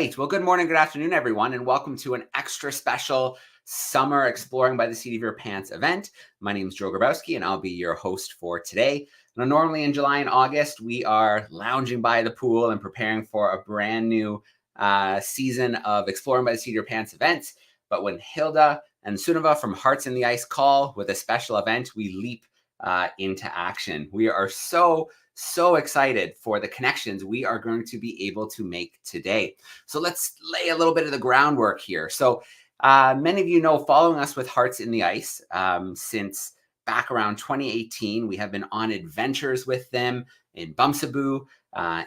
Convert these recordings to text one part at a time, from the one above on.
right. Well, good morning, good afternoon, everyone, and welcome to an extra special Summer Exploring by the Seat of Your Pants event. My name is Joe Grabowski, and I'll be your host for today. Now, normally in July and August, we are lounging by the pool and preparing for a brand new season of Exploring by the Seat of Your Pants events. But when Hilde and Sunniva from Hearts in the Ice call with a special event, we leap into action. We are so excited for the connections we are going to be able to make today. So let's lay a little bit of the groundwork here. So many of you know, following us with Hearts in the Ice since back around 2018, we have been on adventures with them in Bumsaboo,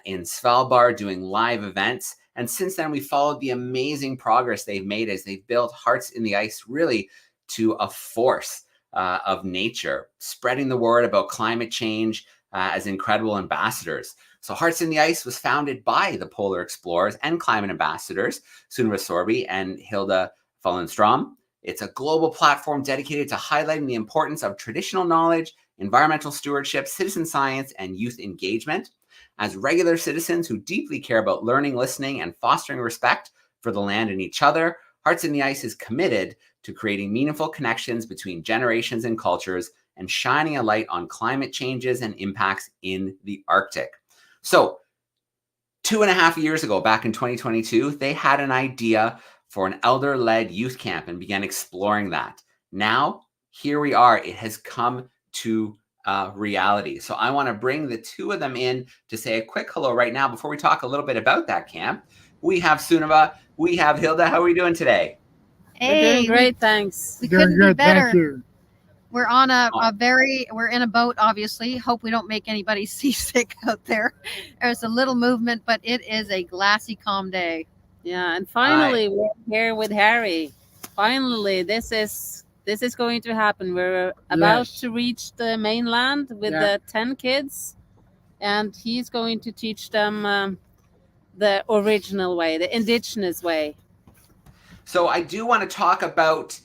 in Svalbard, doing live events. And since then, we followed the amazing progress they've made as they've built Hearts in the Ice really to a force of nature, spreading the word about climate change as incredible ambassadors. So Hearts in the Ice was founded by the polar explorers and climate ambassadors, Sunniva Sorby and Hilde Fålun. It's a global platform dedicated to highlighting the importance of traditional knowledge, environmental stewardship, citizen science, and youth engagement. As regular citizens who deeply care about learning, listening, and fostering respect for the land and each other, Hearts in the Ice is committed to creating meaningful connections between generations and cultures and shining a light on climate changes and impacts in the Arctic. So 2.5 years ago, back in 2022, they had an idea for an elder-led youth camp and began exploring that. Now, here we are. It has come to reality. So I want to bring the two of them in to say a quick hello right now before we talk a little bit about that camp. We have Sunniva, we have Hilde. How are we doing today? Hey, we're doing great, thanks. We couldn't be better. Thank you. We're on we're in a boat, obviously. Hope we don't make anybody seasick out there. There's a little movement, but it is a glassy, calm day. Yeah, and finally we're here with Harry. Finally, this is going to happen. We're about to reach the mainland with the 10 kids, and he's going to teach them the original way, the indigenous way. So I do want to talk about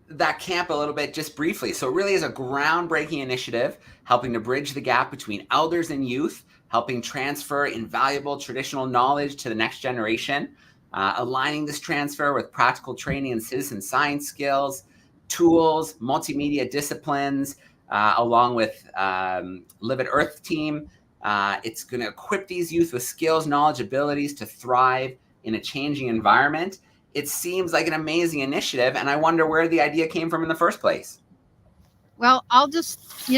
that camp a little bit just briefly. So it really is a groundbreaking initiative helping to bridge the gap between elders and youth, helping transfer invaluable traditional knowledge to the next generation, aligning this transfer with practical training and citizen science skills, tools, multimedia disciplines, along with Live at Earth team. It's going to equip these youth with skills, knowledge, abilities to thrive in a changing environment. It seems like an amazing initiative, and I wonder where the idea came from in the first place. Well, I'll just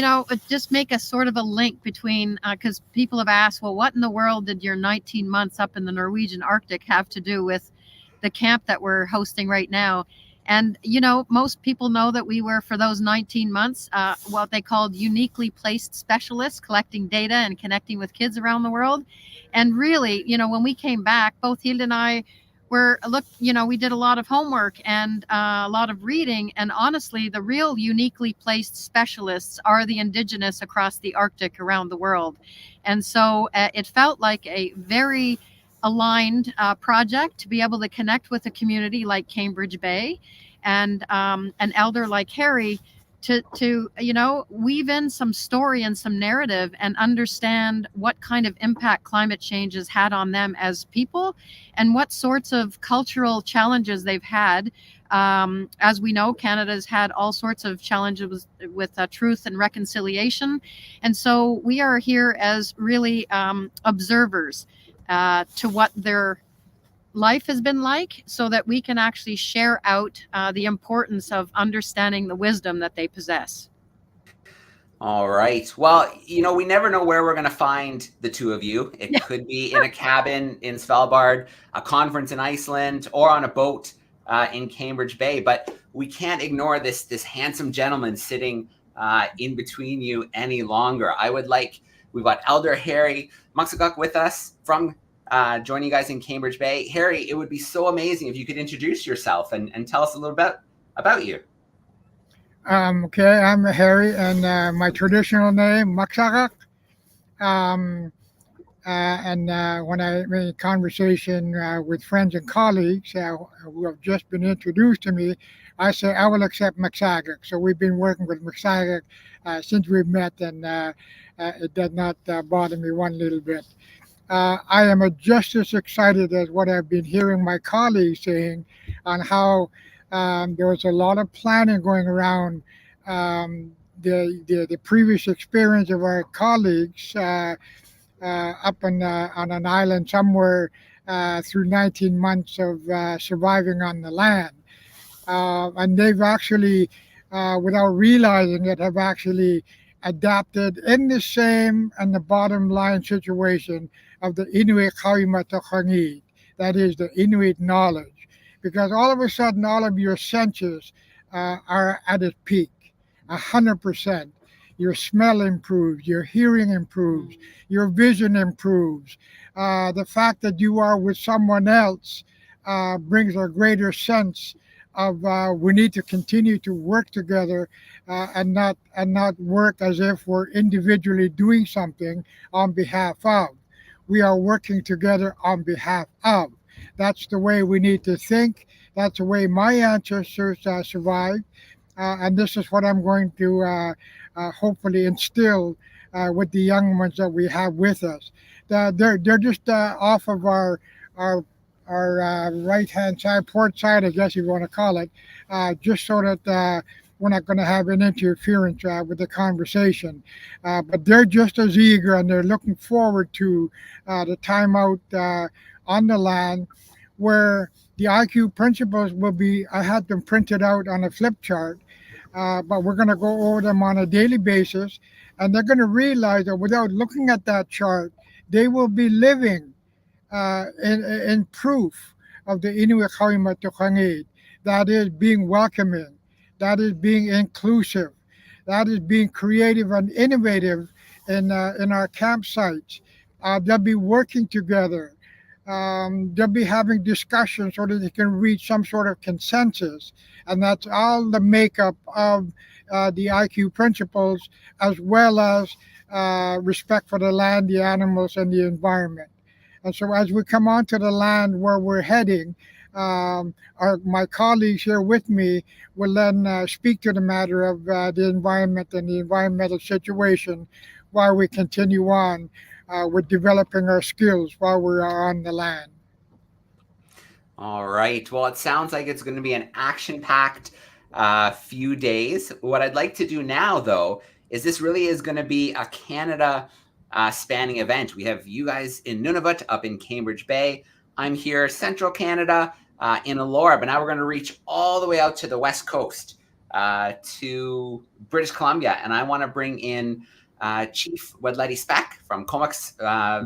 make a sort of a link between, because people have asked, well, what in the world did your 19 months up in the Norwegian Arctic have to do with the camp that we're hosting right now? And, most people know that we were, for those 19 months, what they called uniquely placed specialists, collecting data and connecting with kids around the world. And really, when we came back, both Hilde and I we did a lot of homework and a lot of reading. And honestly, the real uniquely placed specialists are the indigenous across the Arctic around the world. And so it felt like a very aligned project to be able to connect with a community like Cambirdge Bay and an elder like Harry to weave in some story and some narrative and understand what kind of impact climate change has had on them as people and what sorts of cultural challenges they've had. As we know, Canada's had all sorts of challenges with truth and reconciliation. And so we are here as really observers to what their life has been like, so that we can actually share out the importance of understanding the wisdom that they possess. All right. Well, we never know where we're going to find the two of you. It could be in a cabin in Svalbard, a conference in Iceland, or on a boat in Cambirdge Bay. But we can't ignore this handsome gentleman sitting in between you any longer. We've got Elder Harry Maksagak with us from joining you guys in Cambirdge Bay. Harry, it would be so amazing if you could introduce yourself and tell us a little bit about you. Okay, I'm Harry, and my traditional name, Maksagak. And when I'm in conversation with friends and colleagues who have just been introduced to me, I say I will accept Maksagak. So we've been working with Maksagak since we've met, and it does not bother me one little bit. I am just as excited as what I've been hearing my colleagues saying on how there was a lot of planning going around the previous experience of our colleagues up on an island somewhere through 19 months of surviving on the land. And they've actually, without realizing it, have actually adapted in the same and the bottom line situation of the Inuit Kawimatokhangi, that is the Inuit knowledge. Because all of a sudden, all of your senses are at its peak, 100%. Your smell improves, your hearing improves, your vision improves. The fact that you are with someone else brings a greater sense of we need to continue to work together and not work as if we're individually doing something on behalf of. We are working together on behalf of. That's the way we need to think. That's the way my ancestors survived. And this is what I'm going to hopefully instill with the young ones that we have with us. They're just off of our right hand side, port side, I guess you want to call it, just so that we're not going to have an interference with the conversation. But they're just as eager and they're looking forward to the time out on the land where the IQ principles will be, I had them printed out on a flip chart, but we're going to go over them on a daily basis. And they're going to realize that without looking at that chart, they will be living in proof of the Inuit Kawimatokhangi. That is being welcoming, that is being inclusive, that is being creative and innovative in our campsites. They'll be working together. They'll be having discussions so that they can reach some sort of consensus. And that's all the makeup of the IQ principles, as well as respect for the land, the animals, and the environment. And so as we come onto the land where we're heading, my colleagues here with me will then speak to the matter of the environment and the environmental situation while we continue on with developing our skills while we are on the land. All right. Well, it sounds like it's going to be an action-packed few days. What I'd like to do now, though, is this really is going to be a Canada spanning event. We have you guys in Nunavut, up in Cambirdge Bay. I'm here, Central Canada, in Elora, but now we're going to reach all the way out to the West Coast, to British Columbia, and I want to bring in Chief Wedlidi Speck from Comox,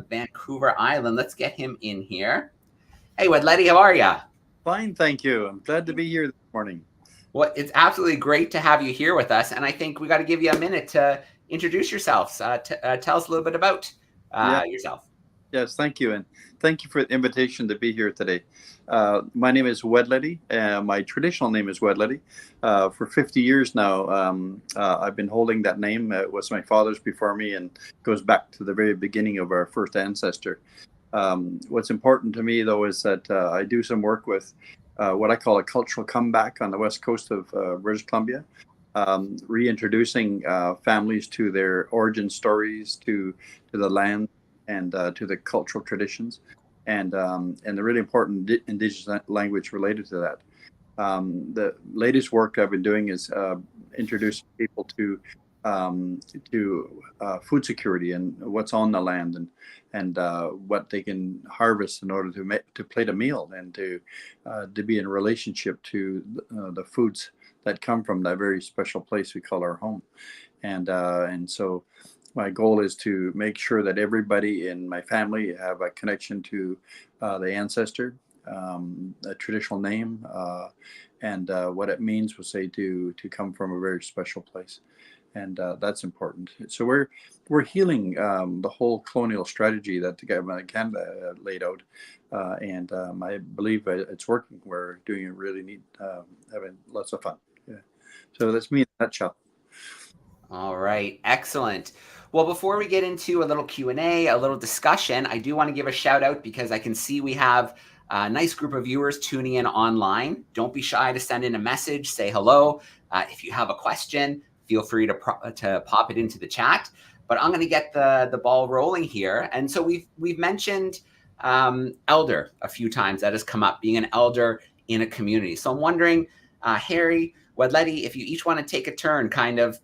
Vancouver Island. Let's get him in here. Hey, Wedlidi, how are you? Fine, thank you. I'm glad to be here this morning. Well, it's absolutely great to have you here with us, and I think we got to give you a minute to introduce yourselves. Tell us a little bit about yourself. Yes, thank you, and thank you for the invitation to be here today. My name is Wedlidi. My traditional name is Wedlidi. For 50 years now, I've been holding that name. It was my father's before me, and goes back to the very beginning of our first ancestor. What's important to me, though, is that I do some work with what I call a cultural comeback on the west coast of British Columbia, reintroducing families to their origin stories, to the land, and to the cultural traditions, and the really important Indigenous language related to that. The latest work I've been doing is introducing people to food security and what's on the land, and what they can harvest in order to plate a meal, and to be in relationship to the foods that come from that very special place we call our home. And so my goal is to make sure that everybody in my family have a connection to the ancestor, a traditional name, and what it means, we'll say, to come from a very special place. And that's important. So we're healing the whole colonial strategy that the government of Canada laid out, and I believe it's working. We're doing it really neat, having lots of fun. Yeah. So that's me in a nutshell. All right, excellent. Well, before we get into a little Q&A, a little discussion, I do want to give a shout out because I can see we have a nice group of viewers tuning in online. Don't be shy to send in a message, say hello. If you have a question, feel free to pop it into the chat. but I'm going to get the ball rolling here. And so we've mentioned elder a few times. That has come up, being an elder in a community. So I'm wondering, Harry, Wedlidi, if you each want to take a turn, kind of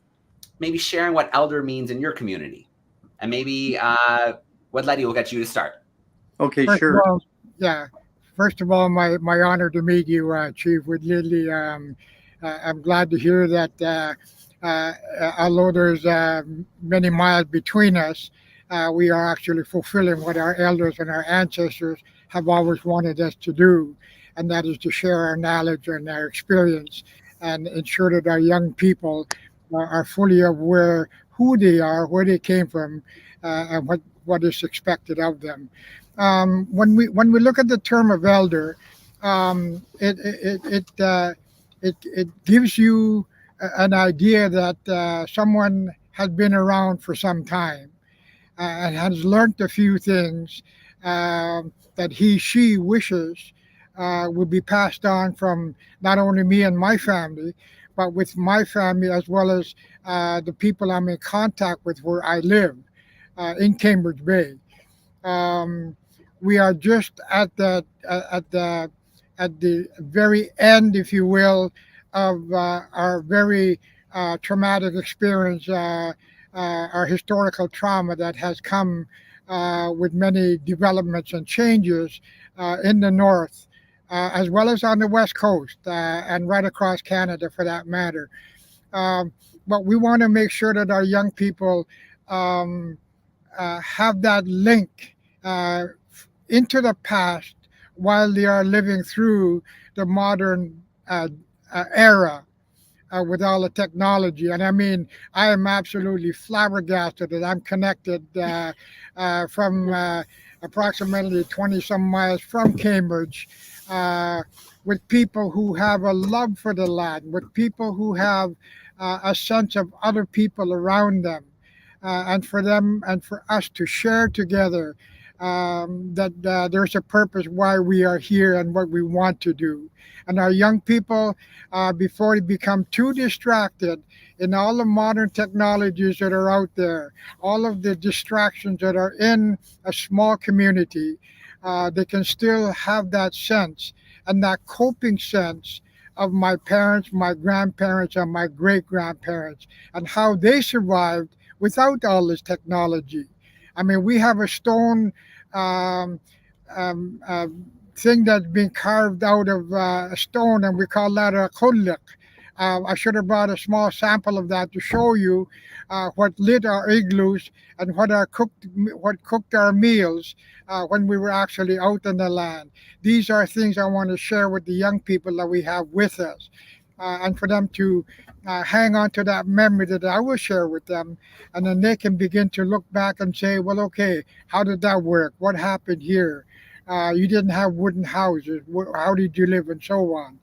maybe sharing what elder means in your community, and maybe Wedlidi, will get you to start. Okay, First sure. of all, yeah. First of all, my honor to meet you, Chief Wedlidi. I'm glad to hear that although there's many miles between us, we are actually fulfilling what our elders and our ancestors have always wanted us to do, and that is to share our knowledge and our experience and ensure that our young people are fully aware who they are, where they came from, and what is expected of them. When we look at the term of elder, it gives you an idea that someone has been around for some time and has learned a few things that she wishes will be passed on from not only me and my family, but with my family as well as the people I'm in contact with where I live in Cambirdge Bay. We are just at the very end, if you will, of our very traumatic experience, our historical trauma that has come with many developments and changes in the north, as well as on the west coast and right across Canada for that matter. But we want to make sure that our young people have that link into the past while they are living through the modern era with all the technology. And I mean, I am absolutely flabbergasted that I'm connected from approximately 20 some miles from Cambridge with people who have a love for the land, with people who have a sense of other people around them. And for them and for us to share together that there's a purpose why we are here and what we want to do. And our young people, before they become too distracted in all the modern technologies that are out there, all of the distractions that are in a small community, they can still have that sense and that coping sense of my parents, my grandparents, and my great grandparents, and how they survived without all this technology. I mean, we have a stone thing that's been carved out of a stone, and we call that a kullik. I should have brought a small sample of that to show you what lit our igloos and what cooked our meals when we were actually out in the land. These are things I want to share with the young people that we have with us, and for them to hang on to that memory that I will share with them, and then they can begin to look back and say, well, okay, how did that work? What happened here? You didn't have wooden houses. How did you live? And so on.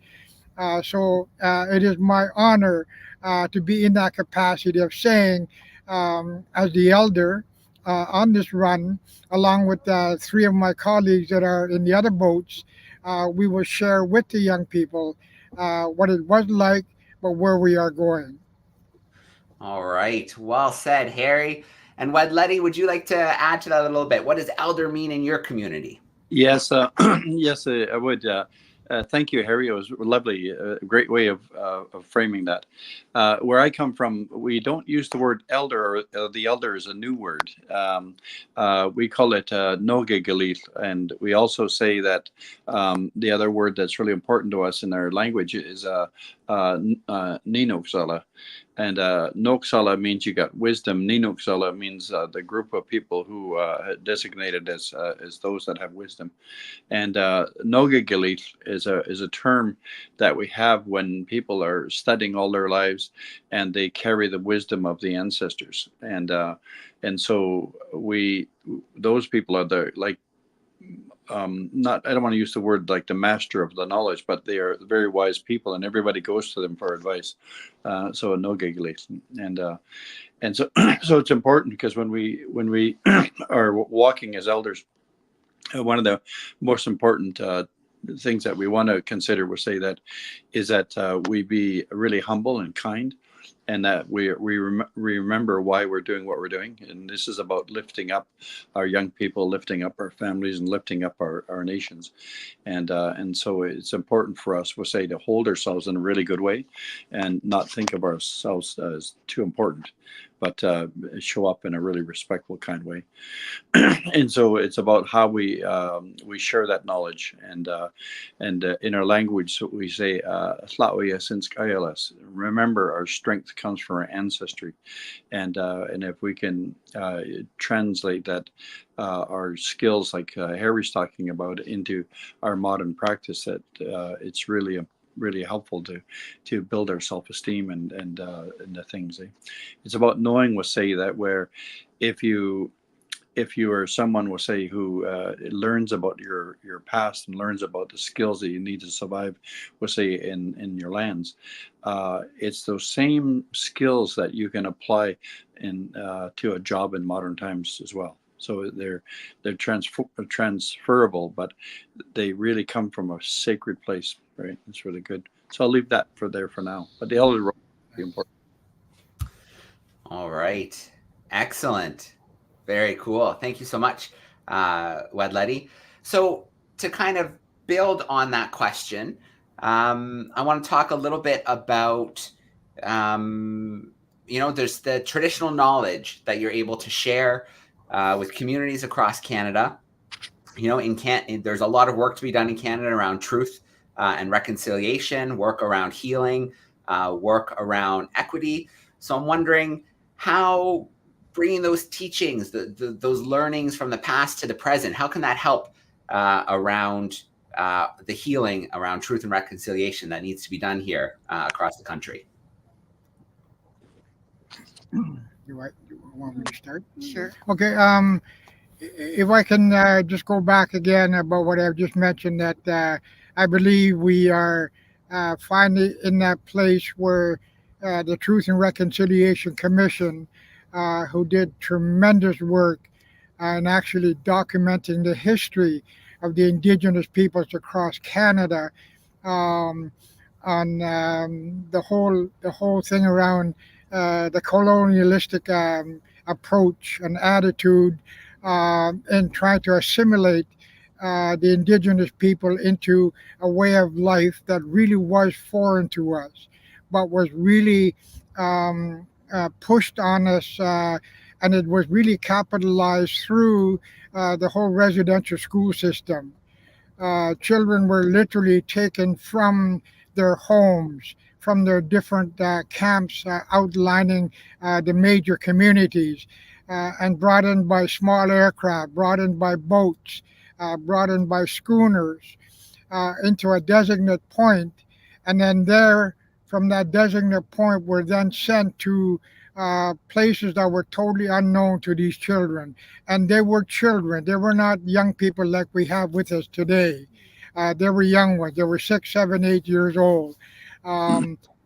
So it is my honor to be in that capacity of saying, as the elder on this run, along with three of my colleagues that are in the other boats, we will share with the young people what it was like, but where we are going. All right. Well said, Harry. And Wedlidi, would you like to add to that a little bit? What does elder mean in your community? Yes, yes, I would. Thank you, Harry. It was lovely, a great way of framing that. Where I come from, we don't use the word elder. The elder is a new word. We call it nogegalit, and we also say that the other word that's really important to us in our language is ninoksala. And Noksala means you got wisdom. Ninoksala means the group of people who designated as those that have wisdom. And Nogegalit is a term that we have when people are studying all their lives and they carry the wisdom of the ancestors. And so those people are the not, I don't want to use the word like the master of the knowledge, but they are very wise people, and everybody goes to them for advice. So no giggles, and so so it's important because when we are walking as elders, one of the most important things that we want to consider, we'll say that, is that we be really humble and kind, and that we remember why we're doing what we're doing. And this is about lifting up our young people, lifting up our families, and lifting up our nations. And so it's important for us, we'll say, to hold ourselves in a really good way and not think of ourselves as too important, but show up in a really respectful kind of way. And so it's about how we share that knowledge, and in our language, so we say, remember, our strength comes from our ancestry, and if we can translate that, our skills, like Harry's talking about, into our modern practice, that it's really helpful to build our self-esteem and the things. It's about knowing, we'll say, that where if you are someone, we'll say, who learns about your past and learns about the skills that you need to survive, we'll say, in your lands, it's those same skills that you can apply to a job in modern times as well. So they're transferable, but they really come from a sacred place, right? It's really good. So I'll leave that for now. But the elder role is really important. All right. Excellent. Very cool. Thank you so much, Wedlidi. So to kind of build on that question, I want to talk a little bit about, there's the traditional knowledge that you're able to share with communities across Canada. There's a lot of work to be done in Canada around truth and reconciliation, work around healing, work around equity. So I'm wondering how bringing those teachings, those learnings from the past to the present, how can that help around the healing around truth and reconciliation that needs to be done here across the country? You want me to start? Sure. Okay. If I can just go back again about what I've just mentioned, that I believe we are finally in that place where the Truth and Reconciliation Commission, who did tremendous work in actually documenting the history of the Indigenous peoples across Canada, on the whole thing around the colonialistic approach and attitude, and trying to assimilate the Indigenous people into a way of life that really was foreign to us, but was really pushed on us, and it was really capitalized through the whole residential school system. Children were literally taken from their homes, from their different camps outlining the major communities, and brought in by small aircraft, brought in by boats, brought in by schooners into a designated point, and then from that designated point were then sent to places that were totally unknown to these children. And they were children. They were not young people like we have with us today. They were young ones. They were 6, 7, 8 years old.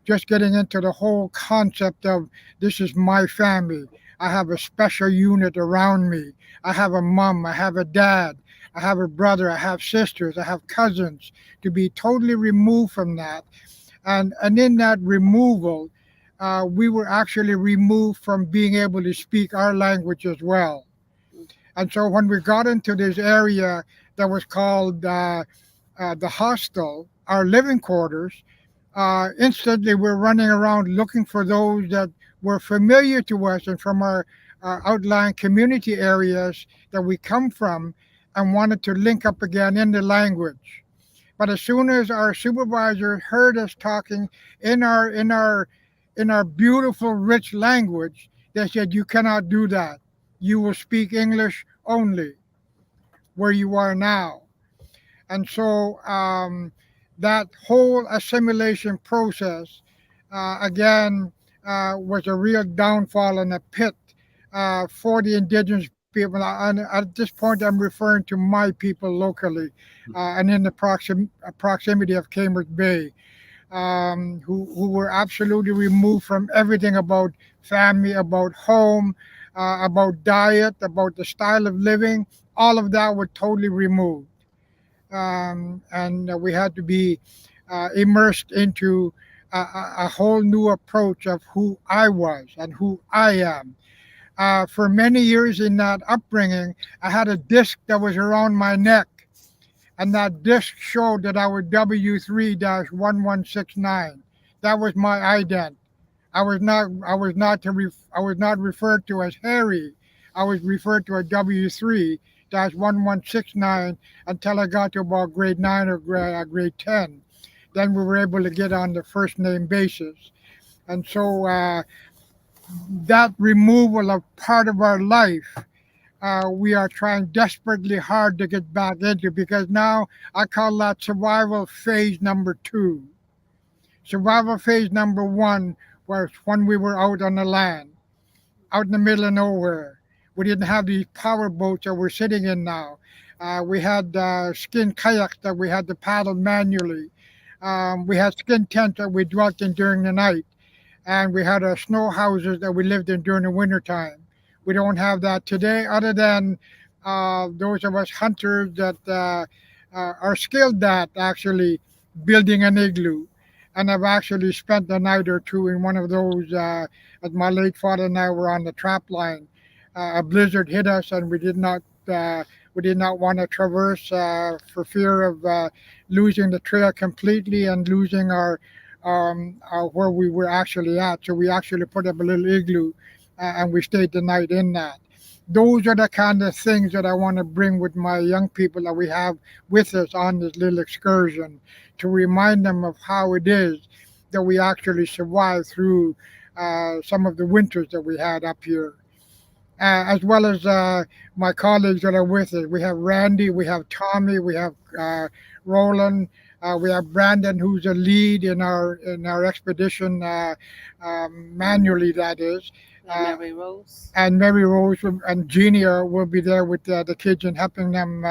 Just getting into the whole concept of, this is my family. I have a special unit around me. I have a mom. I have a dad. I have a brother. I have sisters. I have cousins. To be totally removed from that. And in that removal, we were actually removed from being able to speak our language as well. And so when we got into this area that was called the hostel, our living quarters, instantly we're running around looking for those that were familiar to us and from our outlying community areas that we come from, and wanted to link up again in the language. But as soon as our supervisor heard us talking in our beautiful, rich language, they said, "You cannot do that. You will speak English only where you are now." And so that whole assimilation process, again, was a real downfall and a pit for the Indigenous people. And at this point, I'm referring to my people locally and in the proximity of Cambirdge Bay, who were absolutely removed from everything about family, about home, about diet, about the style of living. All of that were totally removed. And we had to be immersed into a whole new approach of who I was and who I am. For many years in that upbringing, I had a disc that was around my neck, and that disc showed that I was W3-1169. That was my ident. I was not referred to as Harry. I was referred to as W3-1169 until I got to about grade 9 or grade 10. Then we were able to get on the first name basis. And so that removal of part of our life, we are trying desperately hard to get back into, because now I call that survival phase number 2. Survival phase number 1 was when we were out on the land, out in the middle of nowhere. We didn't have these power boats that we're sitting in now. We had skin kayaks that we had to paddle manually. We had skin tents that we dwelt in during the night. And we had snow houses that we lived in during the wintertime. We don't have that today, other than those of us hunters that are skilled at actually building an igloo. And I've actually spent a night or two in one of those as my late father and I were on the trap line. A blizzard hit us, and we did not want to traverse for fear of losing the trail completely and losing our where we were actually at. So we actually put up a little igloo and we stayed the night in that. Those are the kind of things that I want to bring with my young people that we have with us on this little excursion, to remind them of how it is that we actually survived through some of the winters that we had up here. As well as my colleagues that are with us. We have Randy, we have Tommy, we have Roland, we have Brandon, who's a lead in our expedition, manually, that is. Mary Rose. And Mary Rose and Jeannie will be there with the kids and helping them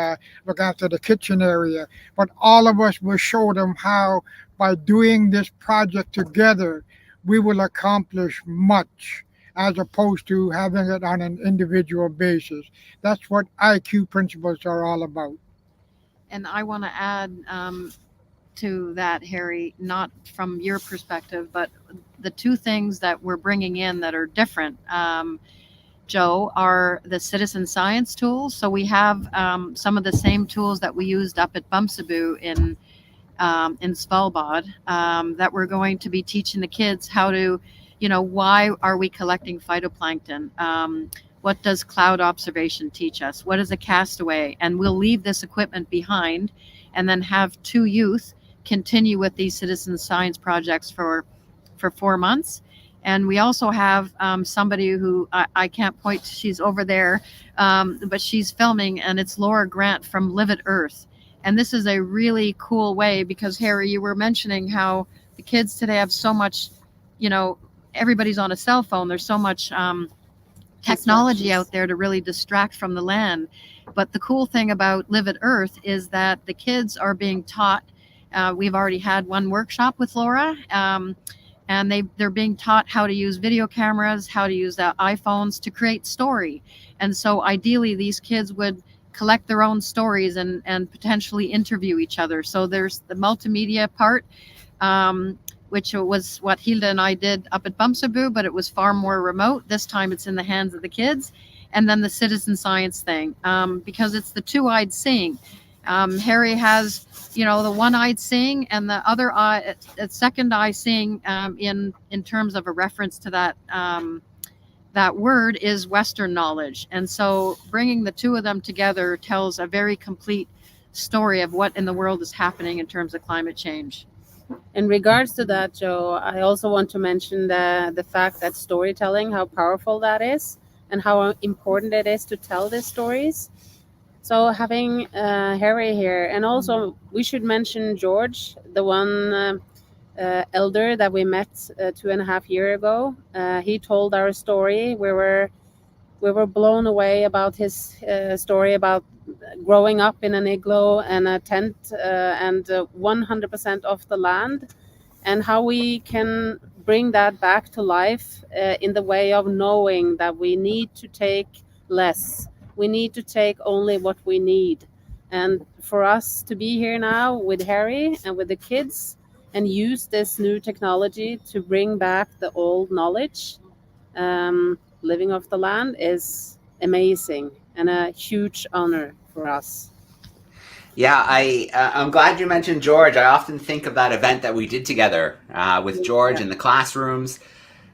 look after the kitchen area. But all of us will show them how, by doing this project together, we will accomplish much, as opposed to having it on an individual basis. That's what IQ principles are all about. And I want to add to that, Harry, not from your perspective, but the two things that we're bringing in that are different, Joe, are the citizen science tools. So we have some of the same tools that we used up at Bumsaboo in Svalbard, that we're going to be teaching the kids how to, why are we collecting phytoplankton? What does cloud observation teach us? What is a castaway? And we'll leave this equipment behind and then have 2 youth continue with these citizen science projects for 4 months. And we also have somebody who I can't point, she's over there, but she's filming, and it's Laura Grant from Live at Earth. And this is a really cool way, because Harry, you were mentioning how the kids today have so much, everybody's on a cell phone. There's so much technology out there to really distract from the land. But the cool thing about Live at Earth is that the kids are being taught. We've already had one workshop with Laura, and they're being taught how to use video cameras, how to use the iPhones to create story. And so ideally, these kids would collect their own stories and potentially interview each other. So there's the multimedia part, which was what Hilde and I did up at Bumsaboo, but it was far more remote. This time it's in the hands of the kids. And then the citizen science thing, because it's the 2-eyed seeing. Harry has, the 1-eyed seeing, and the other eye, second eye seeing, in terms of a reference to that word, is Western knowledge. And so bringing the 2 of them together tells a very complete story of what in the world is happening in terms of climate change. In regards to that, Joe, I also want to mention the fact that storytelling, how powerful that is, and how important it is to tell these stories. So having Harry here, and also we should mention George, the one elder that we met 2.5 years ago. He told our story. We were blown away about his story about growing up in an igloo and a tent, and 100% of the land, and how we can bring that back to life in the way of knowing that we need to take less. We need to take only what we need. And for us to be here now with Harry and with the kids and use this new technology to bring back the old knowledge, living off the land, is amazing and a huge honor for us. Yeah, I'm glad you mentioned George. I often think of that event that we did together with George in the classrooms.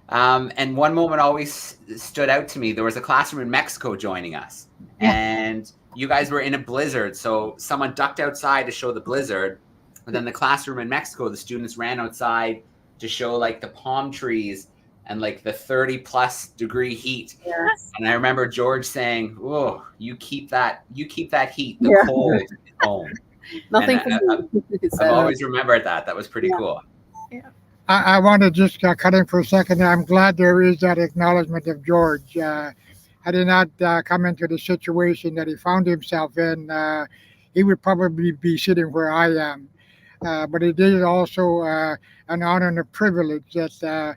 And one moment always stood out to me. There was a classroom in Mexico joining us, and you guys were in a blizzard. So someone ducked outside to show the blizzard. And then the classroom in Mexico, the students ran outside to show like the palm trees and like the 30+ degree heat. Yes. And I remember George saying, "Oh, you keep that heat. The cold is home." Nothing And can be. I've always remembered that. That was pretty cool. I want to just cut in for a second. I'm glad there is that acknowledgement of George. Had he not come into the situation that he found himself in, he would probably be sitting where I am. But it is also an honor and a privilege that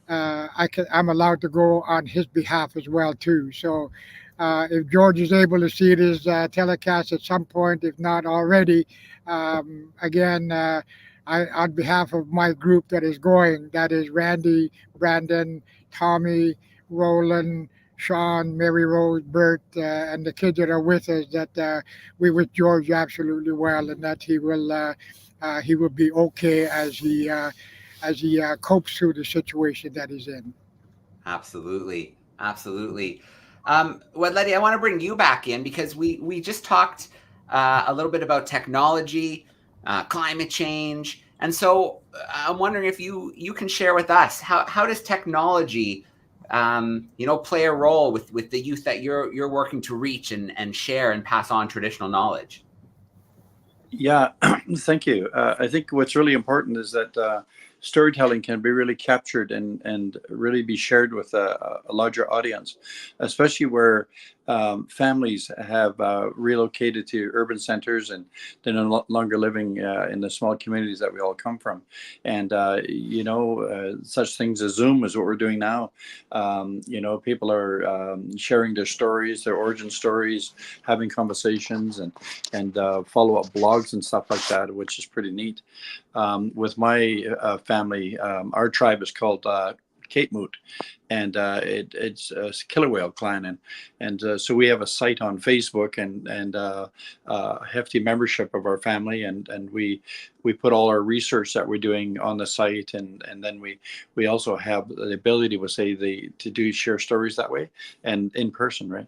I'm allowed to go on his behalf as well too. So if George is able to see this telecast at some point, if not already, again, on behalf of my group that is going, that is Randy, Brandon, Tommy, Roland, Sean, Mary Rose, Bert, and the kids that are with us, that we wish George absolutely well, and that he will be okay as he copes through the situation that he's in. Absolutely. Wedlidi, I want to bring you back in because we just talked a little bit about technology, climate change, and so I'm wondering if you can share with us how does technology play a role with the youth that you're working to reach and share and pass on traditional knowledge? Yeah, thank you. I think what's really important is that storytelling can be really captured and really be shared with a larger audience, especially where families have relocated to urban centers and they're no longer living in the small communities that we all come from. And, such things as Zoom is what we're doing now. People are sharing their stories, their origin stories, having conversations and follow-up blogs and stuff like that, which is pretty neat. With my family, our tribe is called Cape Moot, and it's a killer whale clan, and so we have a site on Facebook and a hefty membership of our family, and we put all our research that we're doing on the site, and then we also have the ability to share stories that way and in person, right?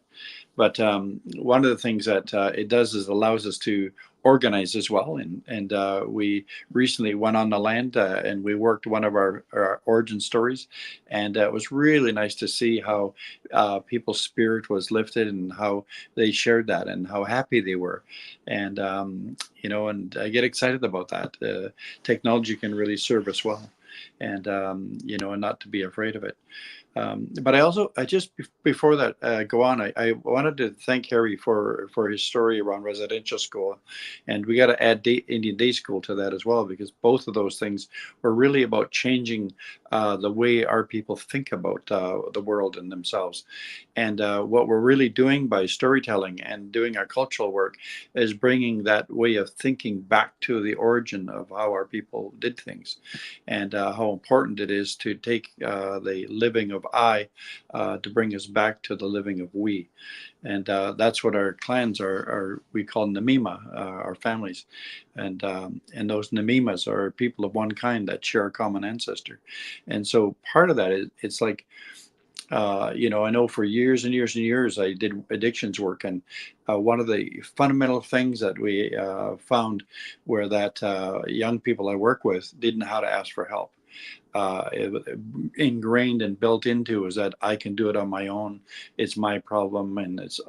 But one of the things that it does is allows us to organize as well. And we recently went on the land and we worked one of our origin stories. And it was really nice to see how people's spirit was lifted and how they shared that and how happy they were. And, and I get excited about that. Technology can really serve us well. And, and not to be afraid of it. But I just before that go on, I wanted to thank Harry for his story around residential school, and we got to add Indian Day School to that as well, because both of those things were really about changing the way our people think about the world and themselves. And what we're really doing by storytelling and doing our cultural work is bringing that way of thinking back to the origin of how our people did things, and how important it is to take the living of I to bring us back to the living of we. And that's what our clans are we call Namima, our families. And those Namimas are people of one kind that share a common ancestor. And so part of that is, it's like, I know for years and years and years I did addictions work, and one of the fundamental things that we found were that young people I work with didn't know how to ask for help. Ingrained and built into is that I can do it on my own. It's my problem, and it's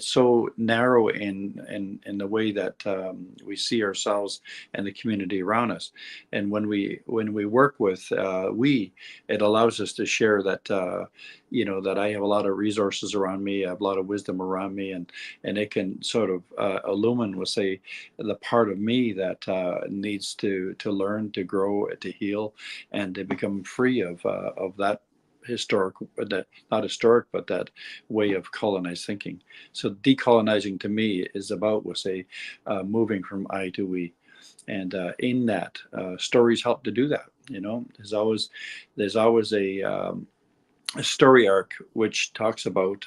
so narrow in the way that we see ourselves and the community around us. And when we work with it allows us to share that that I have a lot of resources around me, I have a lot of wisdom around me, and it can sort of illumine, we'll say, the part of me that needs to learn, to grow, to heal, and to become free of that not historic, but that way of colonized thinking. So decolonizing to me is about, we'll say, moving from I to we. And in that, stories help to do that. There's always a story arc which talks about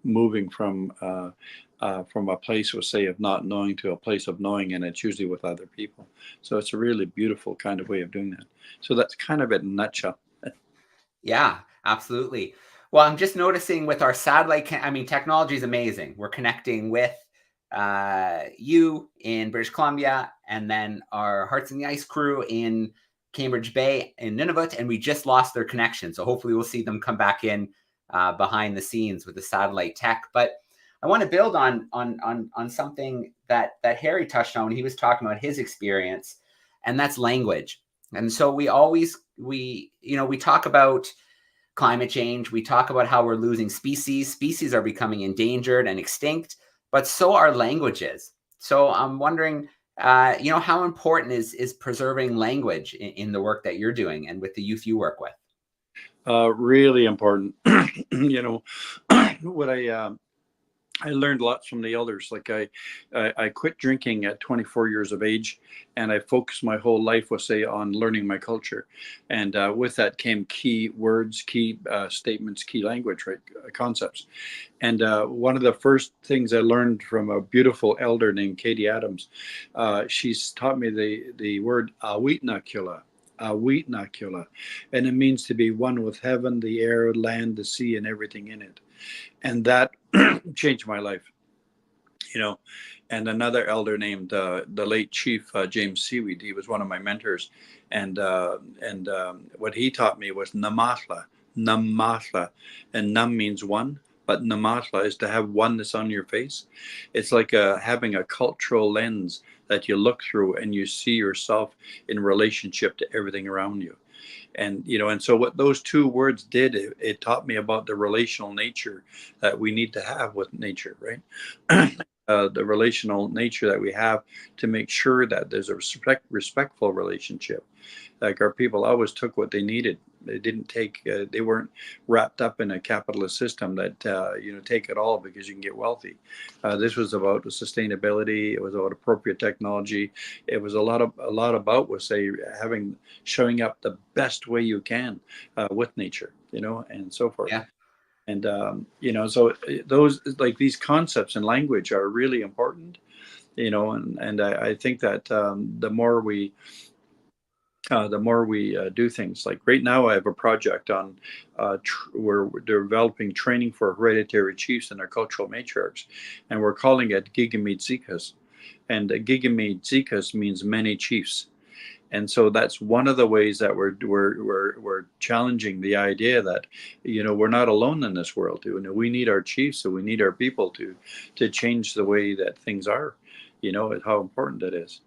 moving from a place, we'll say, of not knowing to a place of knowing, and it's usually with other people. So it's a really beautiful kind of way of doing that. So that's kind of it in a nutshell. Yeah, absolutely. Well, I'm just noticing with our satellite, technology is amazing. We're connecting with you in British Columbia, and then our Hearts in the Ice crew in Cambirdge Bay in Nunavut, and we just lost their connection. So hopefully we'll see them come back in behind the scenes with the satellite tech. But I want to build on something that Harry touched on when he was talking about his experience, and that's language. And so we talk about climate change. We talk about how we're losing species. Species are becoming endangered and extinct, but so are languages. So I'm wondering, how important is preserving language in the work that you're doing and with the youth you work with? Really important. What I learned lots from the elders. Like I quit drinking at 24 years of age, and I focused my whole life, we'll say, on learning my culture. And with that came key words, key statements, key language, right? Concepts. And one of the first things I learned from a beautiful elder named Katie Adams, she's taught me the word awitnakula. Awitnakula. And it means to be one with heaven, the air, land, the sea, and everything in it. And that changed my life, And another elder named the late Chief James Seaweed, he was one of my mentors, and what he taught me was namatla, and nam means one, but namatla is to have oneness on your face. It's like having a cultural lens that you look through, and you see yourself in relationship to everything around you. And so what those two words did, it taught me about the relational nature that we need to have with nature, right? The relational nature that we have to make sure that there's a respectful relationship. Like our people always took what they needed. They didn't take. They weren't wrapped up in a capitalist system that take it all because you can get wealthy. This was about the sustainability. It was about appropriate technology. It was a lot about, we'll say, showing up the best way you can with nature, and so forth. Yeah. And so those, like, these concepts and language are really important, and I think that the more we do things. Like right now, I have a project on we're developing training for hereditary chiefs and their cultural matriarchs, and we're calling it Gigamid Zikas. And Gigamid Zikas means many chiefs. And so that's one of the ways that we're challenging the idea that we're not alone in this world. We need our chiefs, so we need our people to change the way that things are. How important it is.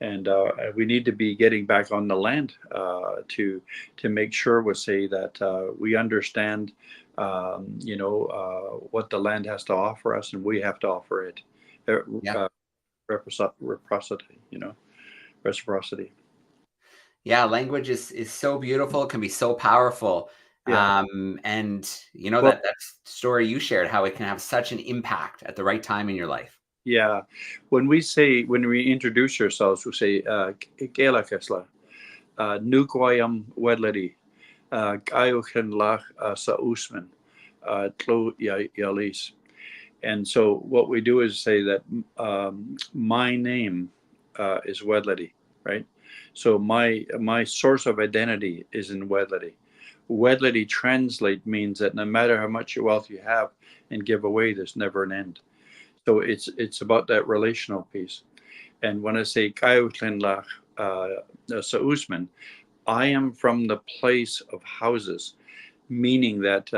And we need to be getting back on the land to make sure, we'll say, that we understand, what the land has to offer us, and we have to offer it. Reciprocity. Yeah, language is so beautiful. It can be so powerful. Yeah. And that story you shared, how it can have such an impact at the right time in your life. Yeah, when we introduce ourselves, we say Kela Kesla, Nukwayam Wedlidi, Kayuchen Lach Sa Usman, Tlo Yalis. And so what we do is say that my name is Wedlidi, right? So my source of identity is in Wedlidi. Wedlidi translate means that no matter how much wealth you have and give away, there's never an end. So it's about that relational piece. And when I say Kayutlinlach Sa Usman, I am from the place of houses, meaning that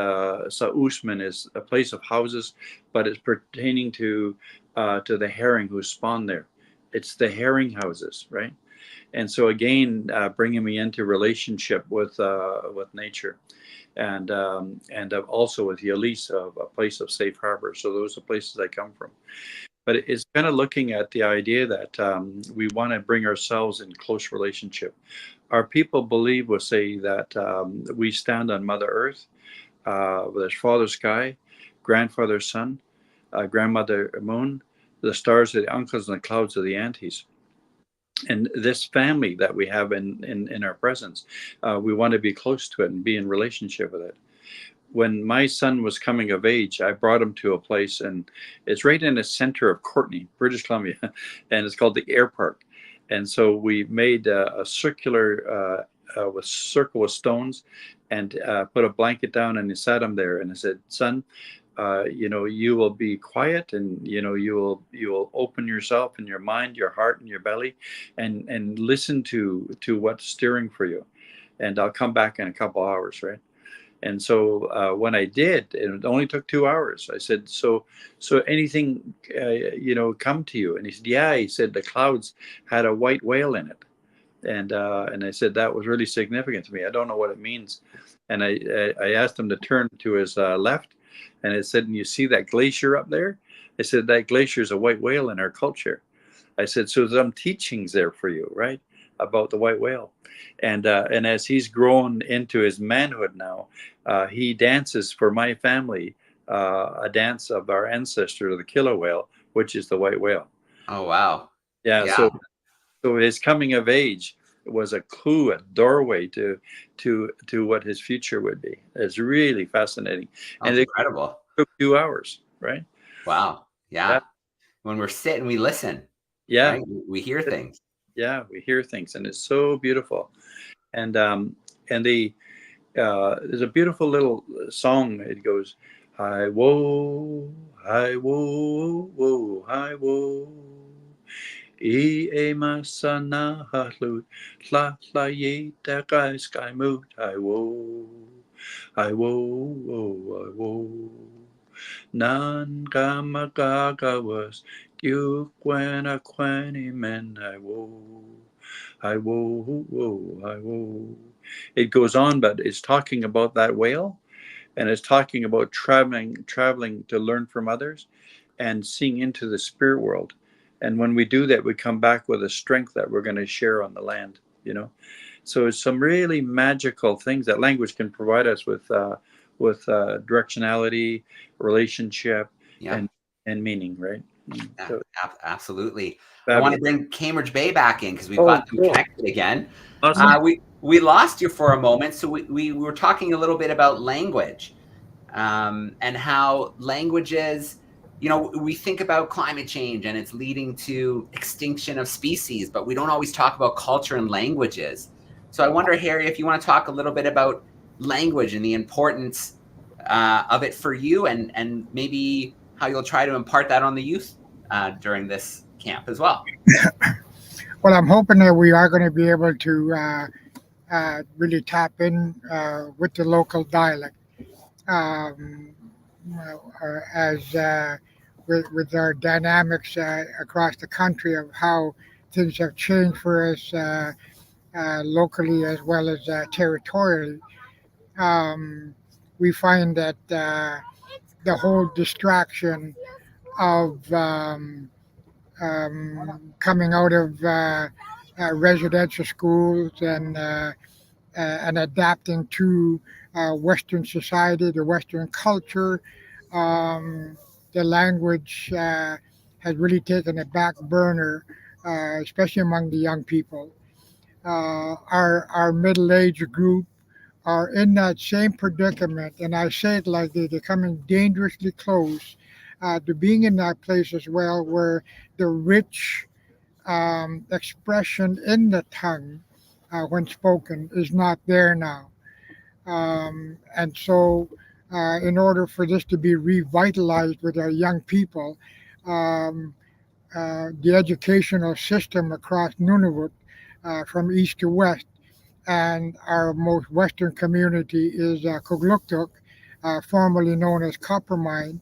Sa Usman is a place of houses, but it's pertaining to the herring who spawn there. It's the herring houses, right? And so again, bringing me into relationship with nature. And also with Yalis, a place of safe harbor. So those are places I come from. But it's kind of looking at the idea that we want to bring ourselves in close relationship. Our people believe, we'll say, that we stand on Mother Earth. There's Father Sky, Grandfather Sun, Grandmother Moon, the stars are the uncles, and the clouds are the aunties. And this family that we have in our presence, we want to be close to it and be in relationship with it. When my son was coming of age, I brought him to a place, and it's right in the center of Courtenay, British Columbia, and it's called the Air Park. And so we made a circular with circle with stones, and put a blanket down, and he sat him there. And I said, "Son, you will be quiet, and you will open yourself and your mind, your heart, and your belly, and listen to what's stirring for you. And I'll come back in a couple hours, right?" And so when I did, it only took 2 hours. I said, so anything, come to you? And he said, yeah. He said the clouds had a white whale in it. And I said, that was really significant to me. I don't know what it means. And I asked him to turn to his left. And I said, and you see that glacier up there? I said, that glacier is a white whale in our culture. I said, so some teachings there for you, right? About the white whale. And as he's grown into his manhood now, he dances for my family a dance of our ancestor, the killer whale, which is the white whale. Oh, wow. Yeah. So his coming of age was a clue, a doorway to what his future would be. It's really fascinating. Oh, and incredible. It took 2 hours, right? Wow. Yeah. When we're sitting, we listen. Yeah. Right? We hear things. Yeah, we hear things, and it's so beautiful. And there's a beautiful little song. It goes, hi wo, wo, hi wo. I masana hatlut, tla ye takai sky moot, hi wo, wo. Nan gamagaga was you quena queni men, hi wo. Hi wo. It goes on, but it's talking about that whale, and it's talking about traveling to learn from others and seeing into the spirit world. And when we do that, we come back with a strength that we're going to share on the land, So it's some really magical things that language can provide us with directionality, relationship, and meaning, right? So, absolutely. Fabulous. I want to bring Cambirdge Bay back in because we've got them connected again. Awesome. We lost you for a moment, so we were talking a little bit about language and how languages, we think about climate change and it's leading to extinction of species, but we don't always talk about culture and languages. So I wonder, Harry, if you want to talk a little bit about language and the importance of it for you, and maybe how you'll try to impart that on the youth during this camp as well. Well, I'm hoping that we are going to be able to really tap in with the local dialect, with our dynamics across the country of how things have changed for us locally as well as territorially. We find that the whole distraction of coming out of residential schools and adapting to Western society, the Western culture. The language has really taken a back burner, especially among the young people. Our middle-aged group are in that same predicament, and I say it like they're coming dangerously close to being in that place as well, where the rich expression in the tongue when spoken is not there now. And so in order for this to be revitalized with our young people, the educational system across Nunavut from east to west, and our most western community is Kugluktuk, formerly known as Coppermine,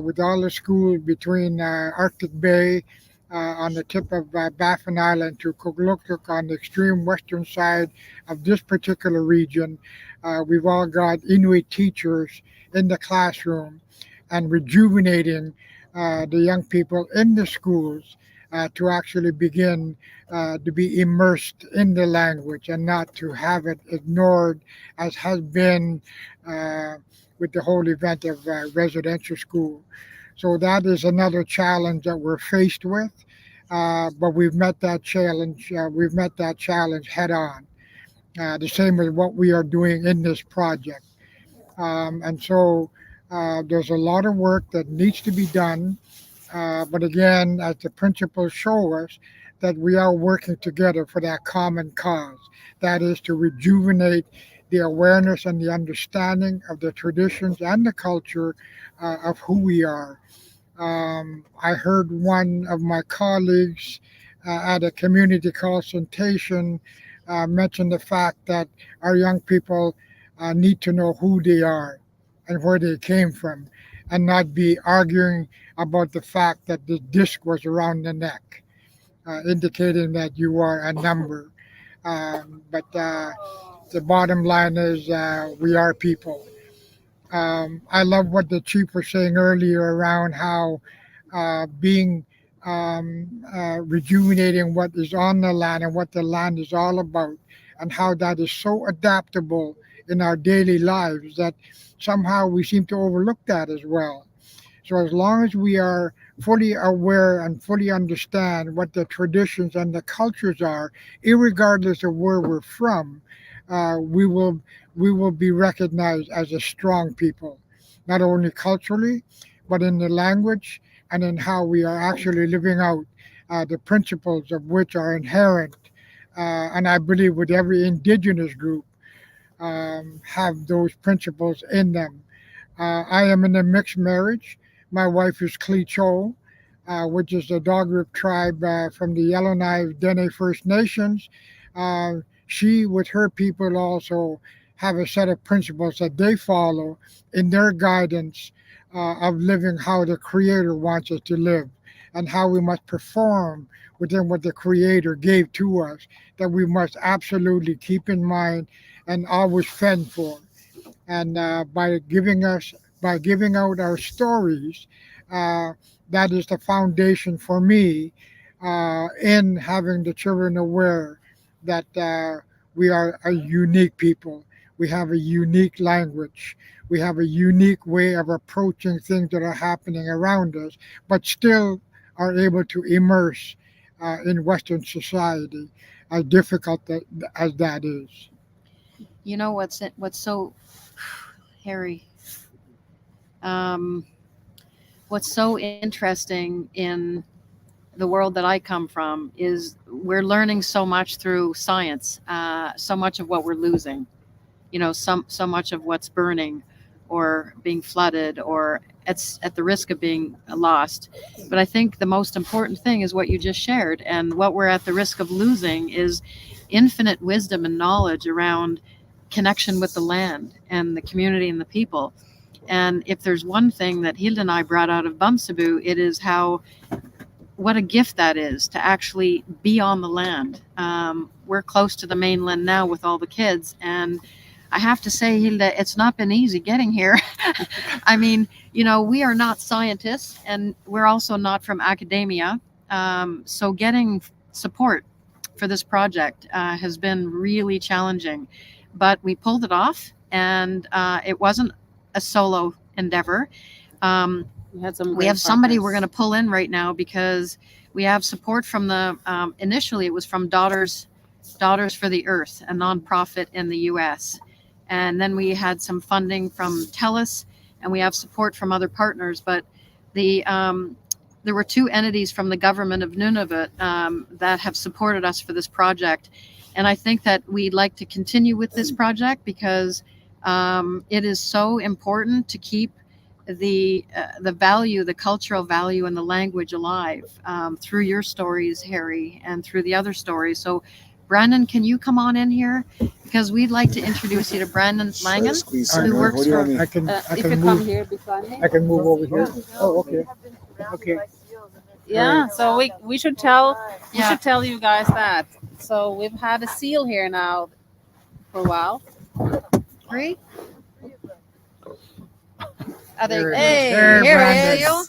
with all the schools between Arctic Bay on the tip of Baffin Island to Kugluktuk on the extreme western side of this particular region. We've all got Inuit teachers in the classroom and rejuvenating the young people in the schools to actually begin to be immersed in the language and not to have it ignored as has been with the whole event of residential school. So that is another challenge that we're faced with. but we've met that challenge. We've met that challenge head on. The same as what we are doing in this project. And so there's a lot of work that needs to be done. But again, as the principles show us, that we are working together for that common cause. That is to rejuvenate the awareness and the understanding of the traditions and the culture of who we are. I heard one of my colleagues at a community consultation mention the fact that our young people need to know who they are and where they came from, and not be arguing about the fact that the disc was around the neck, indicating that you are a number. But the bottom line is we are people. I love what the chief was saying earlier around how being rejuvenating what is on the land and what the land is all about, and how that is so adaptable in our daily lives that somehow we seem to overlook that as well. So as long as we are fully aware and fully understand what the traditions and the cultures are, irregardless of where we're from, we will be recognized as a strong people, not only culturally, but in the language and in how we are actually living out the principles of which are inherent. And I believe with every indigenous group have those principles in them. I am in a mixed marriage. My wife is Clecho, which is the Doggerib tribe from the Yellowknife Dene First Nations. She, with her people, also have a set of principles that they follow in their guidance of living how the Creator wants us to live, and how we must perform within what the Creator gave to us, that we must absolutely keep in mind and always fend for. And by giving out our stories, that is the foundation for me in having the children aware that we are a unique people. We have a unique language. We have a unique way of approaching things that are happening around us, but still are able to immerse in Western society, as difficult as that is. You know what's so, Harry, what's so interesting in the world that I come from is we're learning so much through science, so much of what we're losing, so much of what's burning or being flooded or at the risk of being lost. But I think the most important thing is what you just shared, and what we're at the risk of losing is infinite wisdom and knowledge around connection with the land and the community and the people. And if there's one thing that Hilde and I brought out of Bumsaboo, it is what a gift that is to actually be on the land. We're close to the mainland now with all the kids, and I have to say, Hilde, it's not been easy getting here. I mean, we are not scientists, and we're also not from academia. So getting support for this project has been really challenging, but we pulled it off, and it wasn't a solo endeavor. We have somebody we're going to pull in right now, because we have support from the initially it was from Daughters for the Earth, a nonprofit in the US, and then we had some funding from TELUS, and we have support from other partners. But there were two entities from the government of Nunavut that have supported us for this project, and I think that we'd like to continue with this project because it is so important to keep the value, the cultural value, and the language alive through your stories, Harry, and through the other stories. So, Brandon, can you come on in here? Because we'd like to introduce you to Brandon Langan, who works for. I can if you move. come here beside me. I can move over here. Oh, okay. Okay. Yeah, so we should tell you guys that. So we've had a seal here now for a while. Great. There, Here Brandon. he is.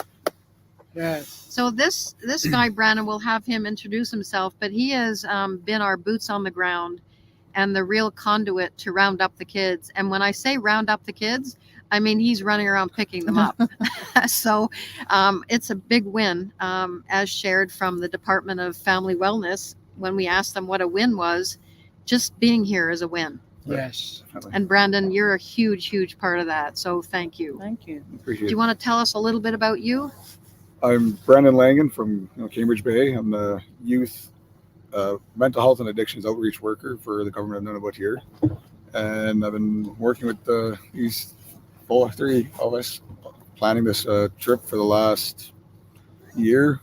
Yes. So this guy, Brandon, will have him introduce himself, but he has been our boots on the ground and the real conduit to round up the kids. And when I say round up the kids, I mean he's running around picking them up. So it's a big win, as shared from the Department of Family Wellness. When we asked them what a win was, just being here is a win. Yes. And Brandon, you're a huge part of that. So thank you. Thank you. Do you want to tell us a little bit about you? I'm Brandon Langan from Cambirdge Bay. I'm the youth mental health and addictions outreach worker for the government of Nunavut here. And I've been working with these three of us planning this trip for the last year.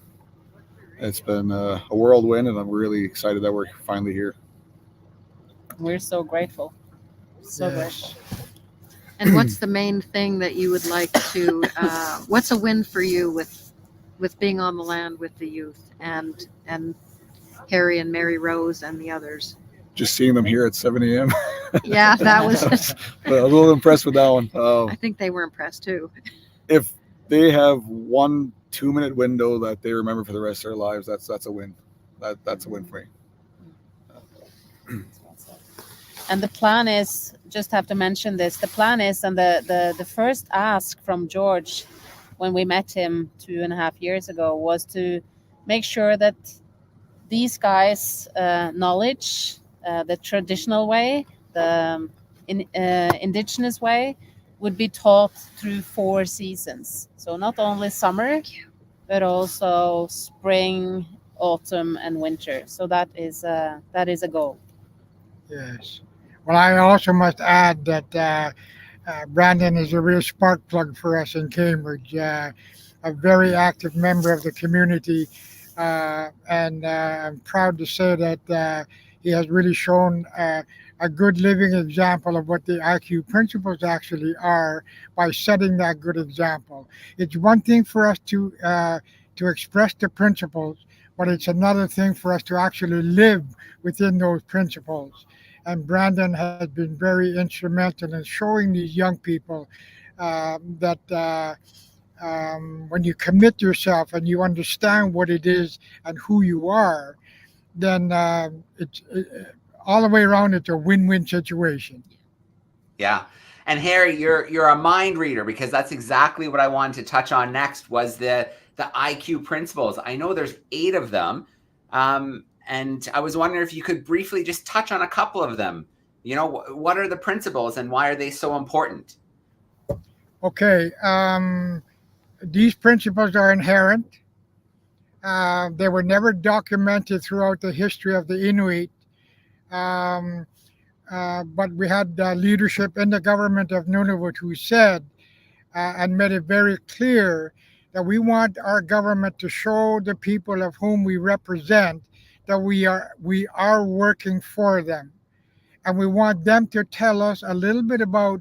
It's been a whirlwind, and I'm really excited that we're finally here. We're so grateful. So grateful. And what's the main thing that you would like to, what's a win for you with being on the land with the youth and Harry and Mary Rose and the others? Just seeing them here at 7 a.m. Yeah, that was. I was a little impressed with that one. I think they were impressed too. If they have 1 2-minute window that they remember for the rest of their lives, that's a win. That's a win for me. And the plan is, just have to mention this, the plan is, and the first ask from George when we met him 2.5 years ago was to make sure that these guys' knowledge, the traditional way, the indigenous way, would be taught through 4 seasons. So not only summer, but also spring, autumn, and winter. So that is a goal. Yes. Well, I also must add that Brandon is a real spark plug for us in Cambridge, a very active member of the community, and I'm proud to say that he has really shown a good living example of what the IQ principles actually are by setting that good example. It's one thing for us to express the principles, but it's another thing for us to actually live within those principles. And Brandon has been very instrumental in showing these young people that when you commit yourself and you understand what it is and who you are, then it's all the way around. It's a win-win situation. Yeah. And Harry, you're a mind reader, because that's exactly what I wanted to touch on next was the IQ principles. I know there's 8 of them. And I was wondering if you could briefly just touch on a couple of them. You know, what are the principles and why are they so important? Okay. These principles are inherent. They were never documented throughout the history of the Inuit. But we had leadership in the government of Nunavut who said and made it very clear that we want our government to show the people of whom we represent that we are working for them, and we want them to tell us a little bit about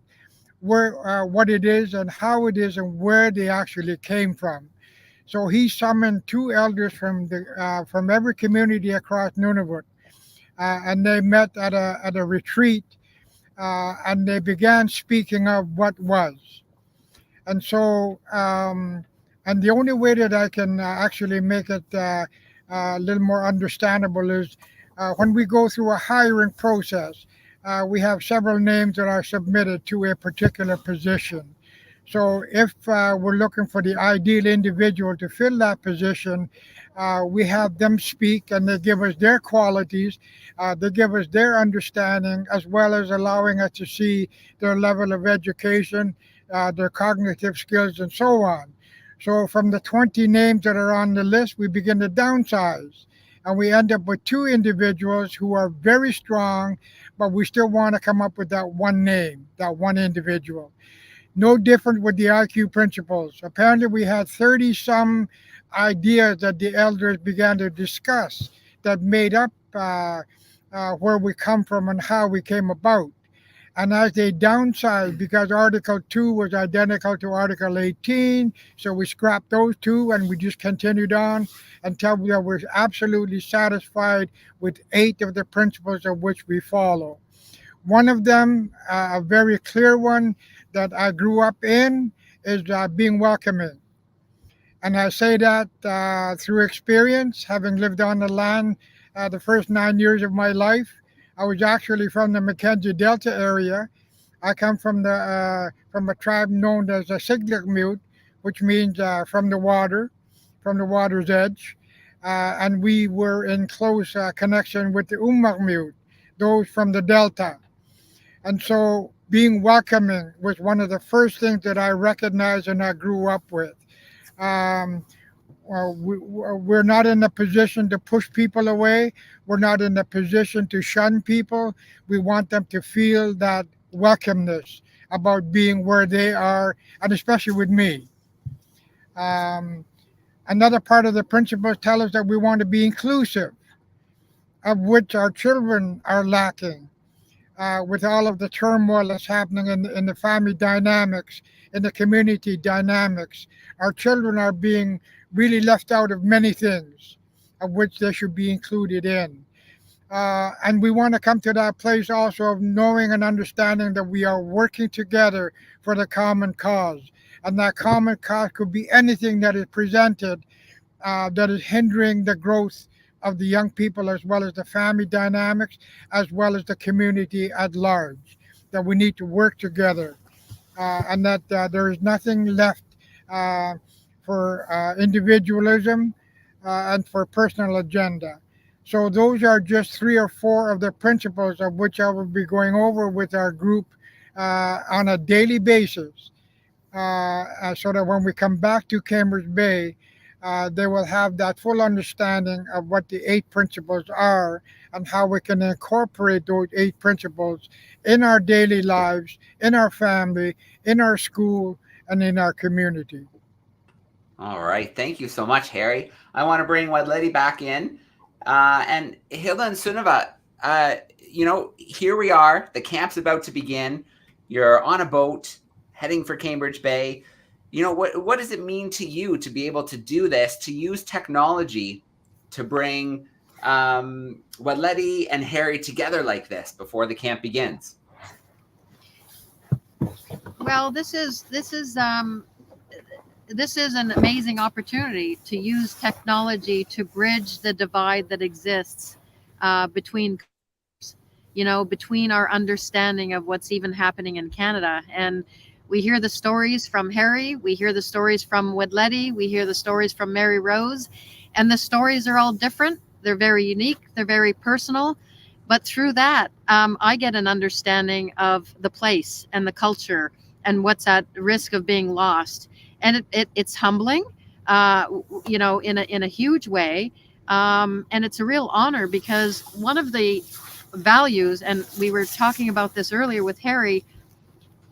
where what it is and how it is and where they actually came from. So he summoned 2 elders from every community across Nunavut, and they met at a retreat, and they began speaking of what was. And so, and the only way that I can actually make it a little more understandable is when we go through a hiring process, we have several names that are submitted to a particular position. So if we're looking for the ideal individual to fill that position, we have them speak and they give us their qualities, they give us their understanding, as well as allowing us to see their level of education, their cognitive skills, and so on. So from the 20 names that are on the list, we begin to downsize. And we end up with 2 individuals who are very strong, but we still want to come up with that one name, that one individual. No different with the IQ principles. Apparently we had 30 some ideas that the elders began to discuss that made up where we come from and how we came about. And as they downsized, because Article 2 was identical to Article 18, so we scrapped those 2 and we just continued on until we were absolutely satisfied with 8 of the principles of which we follow. One of them, a very clear one that I grew up in, is being welcoming. And I say that through experience, having lived on the land the first 9 years of my life. I was actually from the Mackenzie Delta area. I come from a tribe known as the Siglikmute, which means from the water's edge. And we were in close connection with the Umakmute, those from the Delta. And so being welcoming was one of the first things that I recognized and I grew up with. We're not in a position to push people away. We're not in a position to shun people. We want them to feel that welcomeness about being where they are, and especially with me. Another part of the principles tell us that we want to be inclusive, of which our children are lacking. With all of the turmoil that's happening in the family dynamics, in the community dynamics, our children are being really left out of many things of which they should be included in. And we want to come to that place also of knowing and understanding that we are working together for the common cause. And that common cause could be anything that is presented that is hindering the growth of the young people, as well as the family dynamics, as well as the community at large. That we need to work together, and that there is nothing left for individualism and for personal agenda. So those are just 3 or 4 of the principles of which I will be going over with our group on a daily basis, so that when we come back to Cambirdge Bay, they will have that full understanding of what the 8 principles are and how we can incorporate those 8 principles in our daily lives, in our family, in our school, and in our community. All right. Thank you so much, Harry. I want to bring Wedlidi back in. And Hilde and Sunniva, here we are. The camp's about to begin. You're on a boat heading for Cambirdge Bay. What does it mean to you to be able to do this, to use technology to bring Wedlidi and Harry together like this before the camp begins? Well, this is an amazing opportunity to use technology to bridge the divide that exists between our understanding of what's even happening in Canada. And we hear the stories from Harry, we hear the stories from Wedlidi, we hear the stories from Mary Rose, and the stories are all different. They're very unique, they're very personal. But through that, I get an understanding of the place and the culture and what's at risk of being lost. And it's humbling, in a huge way. And it's a real honor, because one of the values, and we were talking about this earlier with Harry,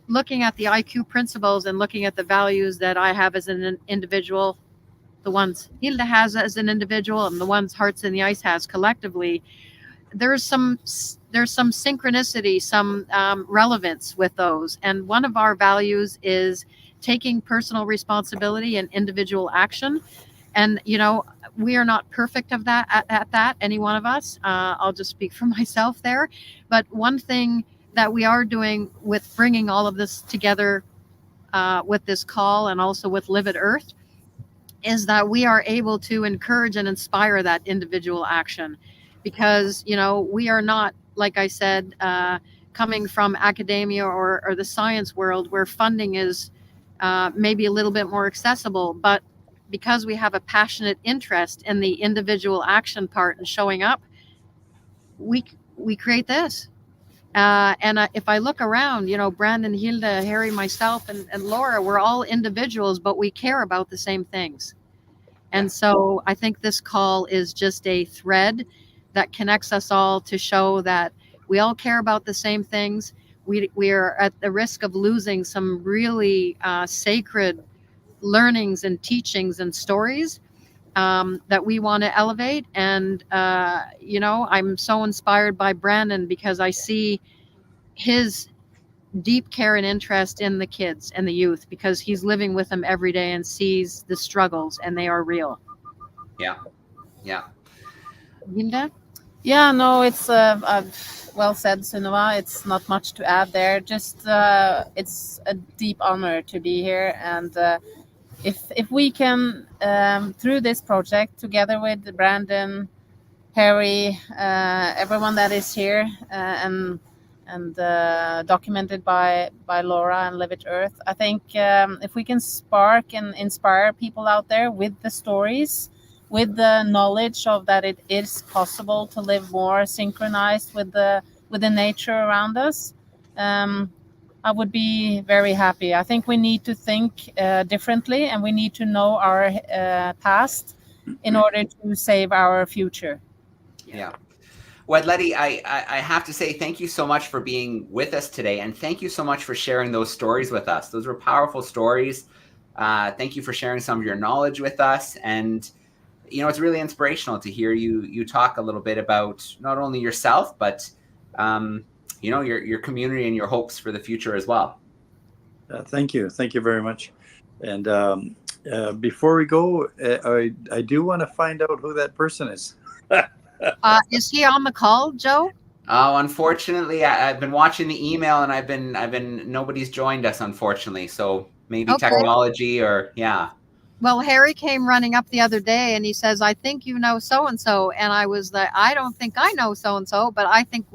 looking at the IQ principles and looking at the values that I have as an individual, the ones Hilde has as an individual, and the ones Hearts in the Ice has collectively, there's some synchronicity, some relevance with those. And one of our values is taking personal responsibility and individual action. And, we are not perfect at that, any one of us. I'll just speak for myself there. But one thing that we are doing with bringing all of this together with this call, and also with Live at Earth, is that we are able to encourage and inspire that individual action. Because, we are not, like I said, coming from academia or the science world, where funding is maybe a little bit more accessible. But because we have a passionate interest in the individual action part and showing up, we create this. And if I look around, Brandon, Hilde, Harry, myself, and Laura, we're all individuals, but we care about the same things. And so I think this call is just a thread that connects us all to show that we all care about the same things. We are at the risk of losing some really sacred learnings and teachings and stories that we want to elevate. And, I'm so inspired by Brandon, because I see his deep care and interest in the kids and the youth, because he's living with them every day and sees the struggles, and they are real. Yeah. Hilde? Yeah, no, it's well said, Sunniva. It's not much to add there. Just it's a deep honor to be here, and if we can, through this project, together with Brandon, Harry, everyone that is here, and documented by Laura and Live It Earth. I think if we can spark and inspire people out there with the stories, with the knowledge of that it is possible to live more synchronized with the nature around us, I would be very happy. I think we need to think differently, and we need to know our past in order to save our future. Yeah. Wedlidi, I have to say thank you so much for being with us today, and thank you so much for sharing those stories with us. Those were powerful stories. Thank you for sharing some of your knowledge with us, and it's really inspirational to hear you talk a little bit about not only yourself, but your community and your hopes for the future as well. Thank you very much. And before we go, I do want to find out who that person is. Is he on the call, Joe? Oh, unfortunately, I've been watching the email, and I've been nobody's joined us, unfortunately. So maybe technology, or yeah. Well, Harry came running up the other day, and he says, "I think you know so and so," and I was like, "I don't think I know so and so, but I think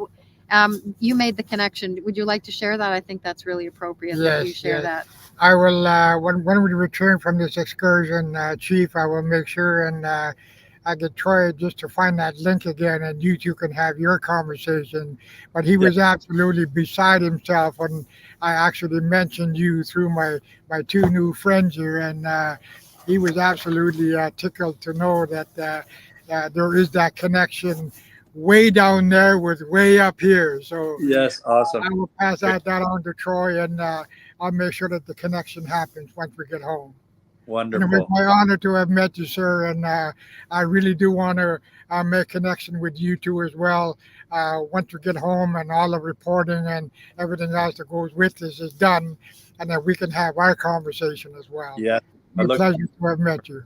you made the connection." Would you like to share that? I think that's really appropriate that you share that. I will when we return from this excursion, Chief. I will make sure and. I could try just to find that link again, and you two can have your conversation. But he was absolutely beside himself when I actually mentioned you through my two new friends here, and he was absolutely tickled to know that there is that connection way down there with way up here. So yes, awesome. I will pass that on to Troy, and I'll make sure that the connection happens once we get home. Wonderful. And it was my honor to have met you, sir. And I really do want to make connection with you two as well. Once we get home and all the reporting and everything else that goes with this is done, and that we can have our conversation as well. Yeah, it's a pleasure to have met you.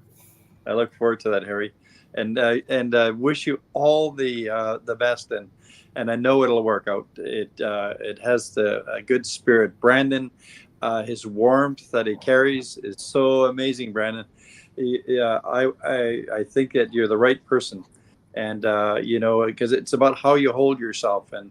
I look forward to that, Harry, and wish you all the best. And I know it'll work out. It has a good spirit. Brandon. His warmth that he carries is so amazing, Brandon. I think that you're the right person, and because it's about how you hold yourself, and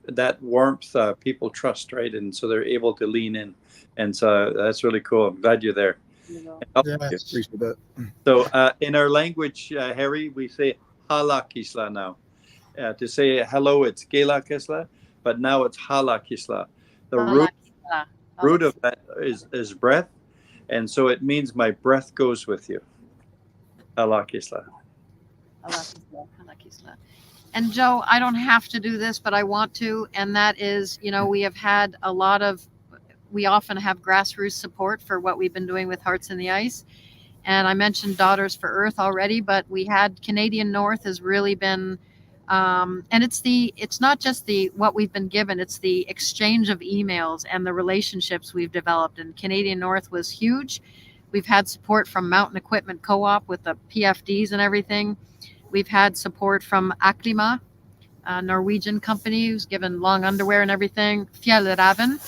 that warmth people trust, right? And so they're able to lean in, and so that's really cool. I'm glad you're there. Yes, appreciate that. So in our language, Harry, we say hala kisla now. To say hello, it's gela kisla, but now it's hala kisla. The root of that is breath, and so it means my breath goes with you. Hala kisla. And Joe, I don't have to do this, but I want to, and that is, we have had we often have grassroots support for what we've been doing with Hearts in the Ice. And I mentioned Daughters for Earth already, but we had Canadian North has really been and it's not just what we've been given, it's the exchange of emails and the relationships we've developed. And Canadian North was huge. We've had support from Mountain Equipment Co-op with the PFDs and everything. We've had support from Aklima, a Norwegian company who's given long underwear and everything. Fjellraven,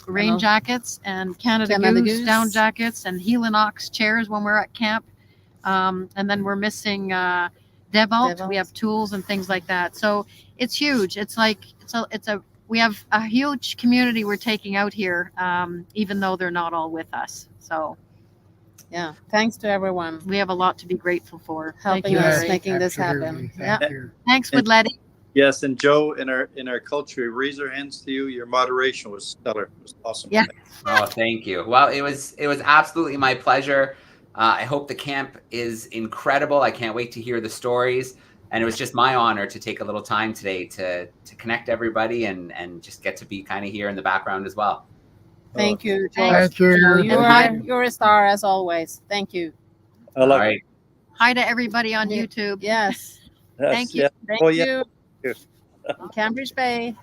rain jackets, and Canada Goose down jackets, and Helinox chairs when we're at camp. And then we're missing Devault. We have tools and things like that. So it's huge. We have a huge community we're taking out here, even though they're not all with us. So yeah, thanks to everyone. We have a lot to be grateful for. Helping us making this happen. Thanks, Wedlidi. Yes, and Joe, in our culture, raise our hands to you. Your moderation was stellar. It was awesome. Yeah. Oh, thank you. Well, it was absolutely my pleasure. I hope the camp is incredible. I can't wait to hear the stories. And it was just my honor to take a little time today to connect everybody and just get to be kind of here in the background as well. Thank you. Thank you. You're a star as always. Thank you. All right. Hi to everybody on YouTube. Yes. Thank you. Thank you. Cambirdge Bay.